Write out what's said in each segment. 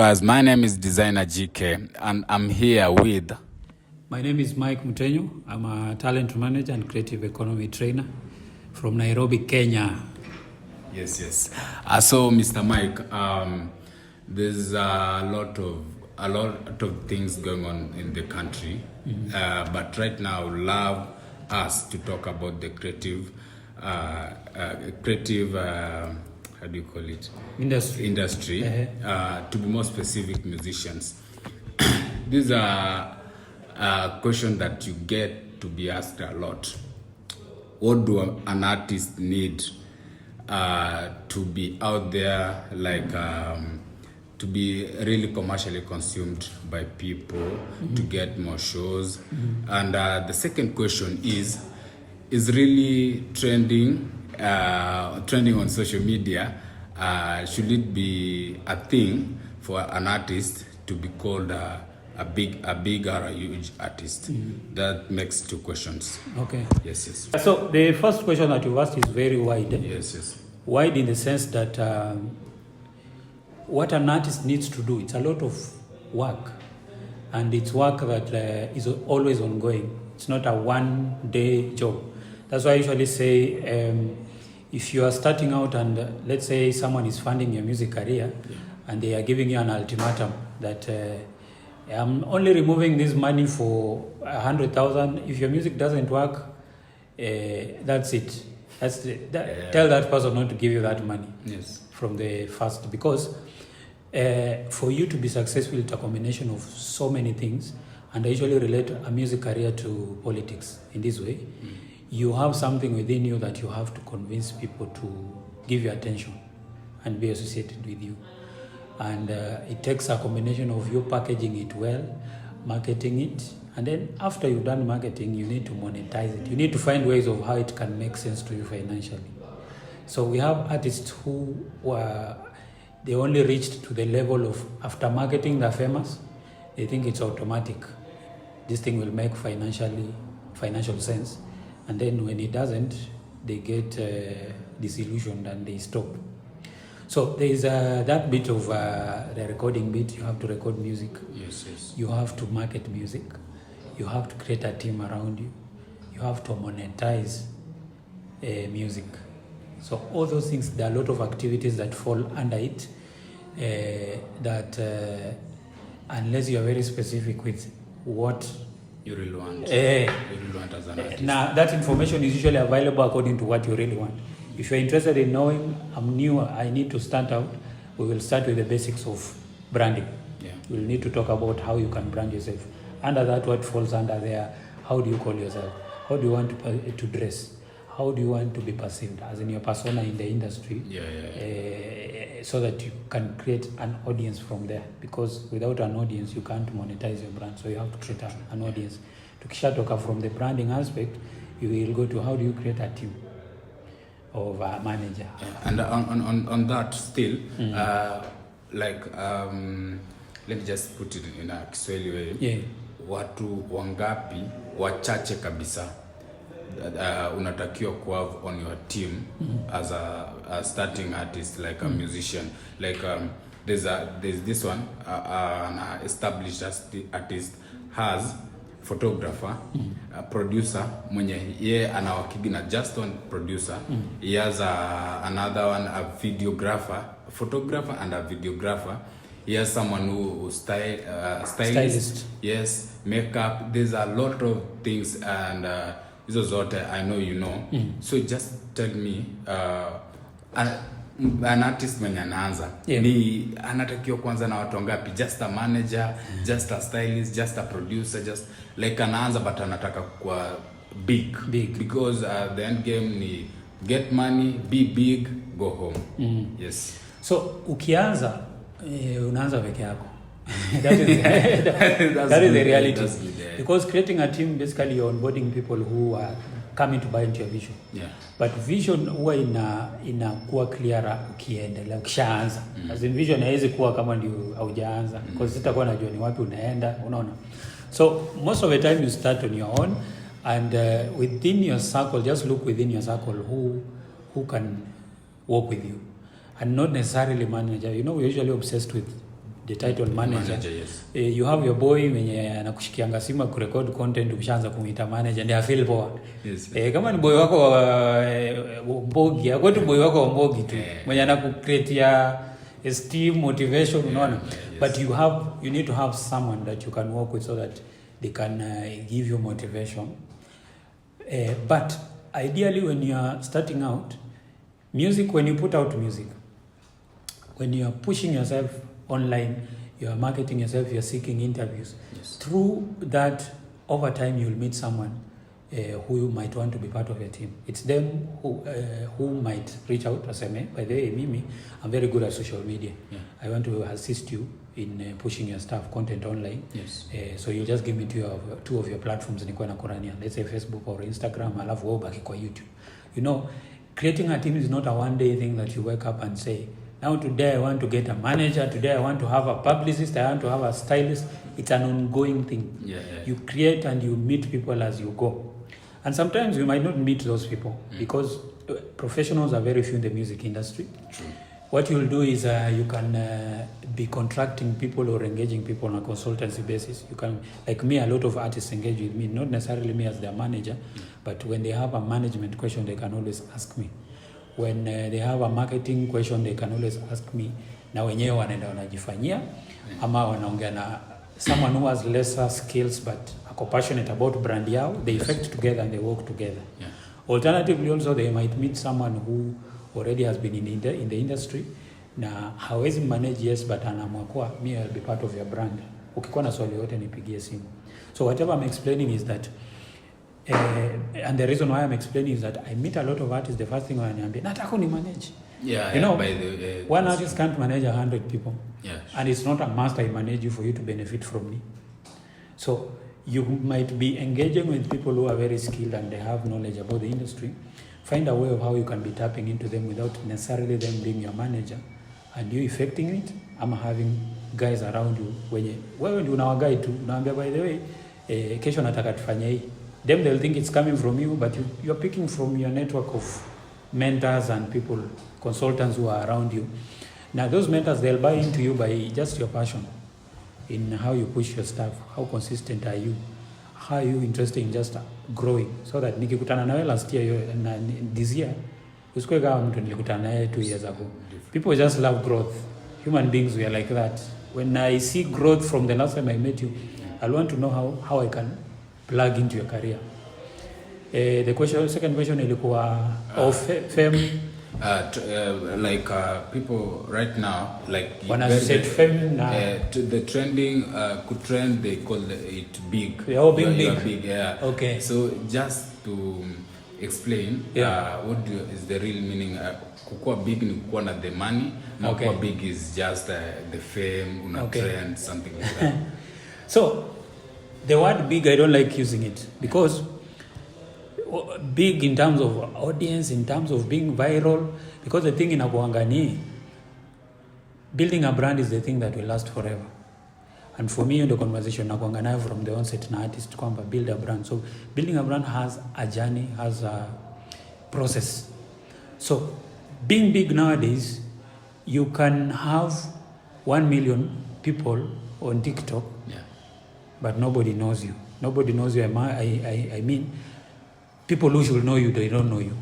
guys? My name is Designer GK and I'm here with... My name is MUTENYO. I'm a talent manager and creative economy trainer from Nairobi, Kenya. Yes. So Mr. Mike, there's a lot of things going on in the country. But right now, love us to talk about the creative how do you call it? Industry. To be more specific, musicians. These are questions that you get to be asked a lot. What do an artist need to be out there, like to be really commercially consumed by people, to get more shows? And the second question is really trending on social media. Should it be a thing for an artist to be called a big or a huge artist? That makes two questions. Okay. Yes. So the first question that you asked is very wide. Yes. Wide in the sense that what an artist needs to do, it's a lot of work, and it's work that is always ongoing. It's not a one-day job. That's why I usually say, if you are starting out and let's say someone is funding your music career, and they are giving you an ultimatum that I'm only removing this money for 100,000. If your music doesn't work, that's it. Tell that person not to give you that money. Yes. From the first, because for you to be successful, it's a combination of so many things, and I usually relate a music career to politics in this way. You have something within you that you have to convince people to give you attention and be associated with you. And it takes a combination of you packaging it well, marketing it, and then after you've done marketing, you need to monetize it. You need to find ways of how it can make sense to you financially. So we have artists who they only reached to the level of, after marketing, they're famous, they think it's automatic. This thing will make financial sense. And then when it doesn't, they get disillusioned and they stop. So there is that bit of the recording bit. You have to record music. Yes. You have to market music. You have to create a team around you. You have to monetize music. So all those things, there are a lot of activities that fall under it that unless you are very specific with what you really want as an artist. Now, that information is usually available according to what you really want. If you're interested in knowing, I'm new, I need to start out, we will start with the basics of branding. We'll need to talk about how you can brand yourself. Under that, what falls under there, how do you call yourself? How do you want to dress? How do you want to be perceived as in your persona in the industry? So that you can create an audience from there. Because without an audience, you can't monetize your brand. So you have to create an audience. Tukishatoka from the branding aspect, you will go to how do you create a team of a manager. And on that still, let me just put it in a Kiswahili way. Watu wangapi wachache kabisa unatakiwa kuwa on your team as a starting artist, like a musician, like there's this one, an established artist has photographer, a producer mwenye ye anawakigi na just one producer. He has another one, a videographer, a photographer and a videographer. He has someone who stylist. Yes, makeup. There's a lot of things, and hizo zote I know you know. So just tell me, an artist mwenye anaanza ni anatakiwa kwanza na watu wangapi? Just a manager, just a stylist, just a producer, just like anaanza but anataka kwa big. Because the end game ni get money, be big, go home. Yes. So ukianza unaanza peke yako. That is the reality. Because creating a team, basically you're onboarding people who are coming to buy into your vision. But vision huwa inakuwa clearer ukiendelea, ukishaanza. As in vision haiwezi kuwa kama ndio haujaanza, because sitakuwa najua ni wapi unaenda, unaona. So most of the time you start on your own, and within your circle, just look within your circle who can work with you, and not necessarily manager. You know, we're usually obsessed with the title manager. Yes. You have your boy mwenye anakushikianga simu kurecord content, ukishaanza kumuita manager ndio afeel poa. Yes. Kama ni boy wako wa Mbogi, hapo tu boy wako wa Mbogi tu mwenye anakucreate esteem, motivation, unaona. Yes. But you need to have someone that you can work with so that they can give you motivation. But ideally, when you are starting out, music, when you put out music, when you are pushing yourself online, you are marketing yourself, you are seeking interviews. Yes. Through that, over time, you'll meet someone who might want to be part of your team. It's them who might reach out and say, by the way, Mimi, I'm very good at social media. Yeah. I want to assist you in pushing your stuff, content online. Yes. So you just give me two of your platforms nikuwa na kurania, let's say Facebook or Instagram, alafu wewe baki kwa YouTube. You know, creating a team is not a one day thing that you wake up and say, now today I want to get a manager, today I want to have a publicist, I want to have a stylist. It's an ongoing thing. Yeah. You create and you meet people as you go. And sometimes you might not meet those people because professionals are very few in the music industry. True. What you'll do is you can be contracting people or engaging people on a consultancy basis. You can, like me, a lot of artists engage with me, not necessarily me as their manager, but when they have a management question, they can always ask me. When they have a marketing question, they can always ask me. Na wenyewe wanaenda wanajifanyia ama wanaongea na someone who has lesser skills but are passionate about brand yao, they effect together and they work together. Yeah. Alternatively, also they might meet someone who already has been in the industry na hawezi manage, yes, but anaamua kwa me I'll be part of your brand. Ukikuwa na swali yote nipigie simu. So whatever I'm explaining is that and the reason why I'm explaining is that I meet a lot of artists, the first thing wananiambia nataka ni manage. Yeah, you know, by the one artist can't manage 100 people. Yeah. And it's not a must I manage you for you to benefit from me. So you might be engaging with people who are very skilled and they have knowledge about the industry. Find a way of how you can be tapping into them without necessarily them being your manager and you effecting it. I'm having guys around you wenye wewe ndio unawagai tu unaambia by the way kesho nataka tufanye hii. Them they'll think it's coming from you, but you're picking from your network of mentors and people, consultants who are around you. Now those mentors, they'll buy into you by just your passion in how you push your stuff, how consistent are you, how are you interested in just growing, so that nikikutana nawe last year na this year usikwe kama mtu nilikutana naye 2 years ago. People just love growth. Human beings, we are like that. When I see growth from the last time I met you, I want to know how I can plug into your career. The second question ilikuwa of fame. People right now, like when I said fame, the trending could trend, they call it big. They're all being big. Yeah. Okay. So just to explain, what is the real meaning? Kukua big ni kukua na the money. Now kukua big is just the fame, trend, something like that. So the word big, I don't like using it because big in terms of audience, in terms of being viral, because the thing in Abuangani, building a brand is the thing that will last forever. And for me, in the conversation, Abuangani from the onset, an artist kwamba build a brand. So building a brand has a journey, has a process. So being big nowadays, you can have 1 million people on TikTok, but nobody knows you. Nobody knows you. I mean, people who should know you, they don't know you.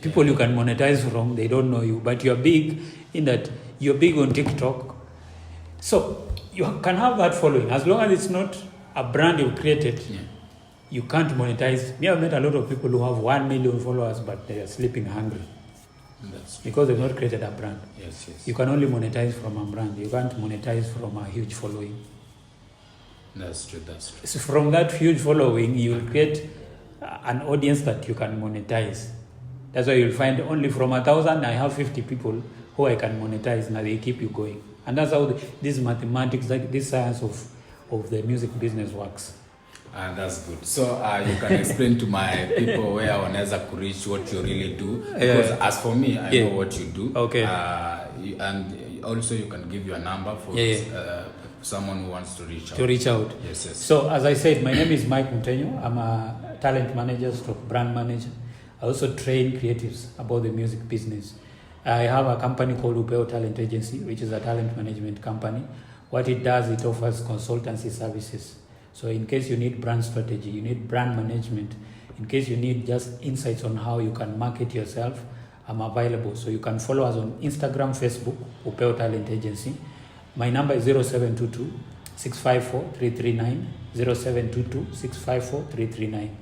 People you can monetize from, they don't know you. But you're big in that you're big on TikTok. So you can have that following. As long as it's not a brand you've created, you can't monetize. Me, I've met a lot of people who have 1 million followers, but they are sleeping hungry. Because they've not created a brand. Yes. You can only monetize from a brand. You can't monetize from a huge following. That's true. So from that huge following, you will create an audience that you can monetize. That's why you'll find only from 1,000, I have 50 people who I can monetize, and they keep you going. And that's how this mathematics, like this science of the music business works. That's good. So you can explain to my people where wanaweza reach what you really do. Because as for me, I know what you do. Okay. And also you can give your number for someone who wants to reach out. Yes. So as I said, my name is Mike MUTENYO. I'm a talent manager, brand manager. I also train creatives about the music business. I have a company called Upeo Talent Agency, which is a talent management company What it does, it offers consultancy services. So in case you need brand strategy, you need brand management, in case you need just insights on how you can market yourself, I'm available. So you can follow us on Instagram, Facebook, Upeo Talent Agency. My number is 0722 654 339, 0722 654 339.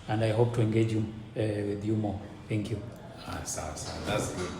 And I hope to engage you with you more. Thank you. That's good.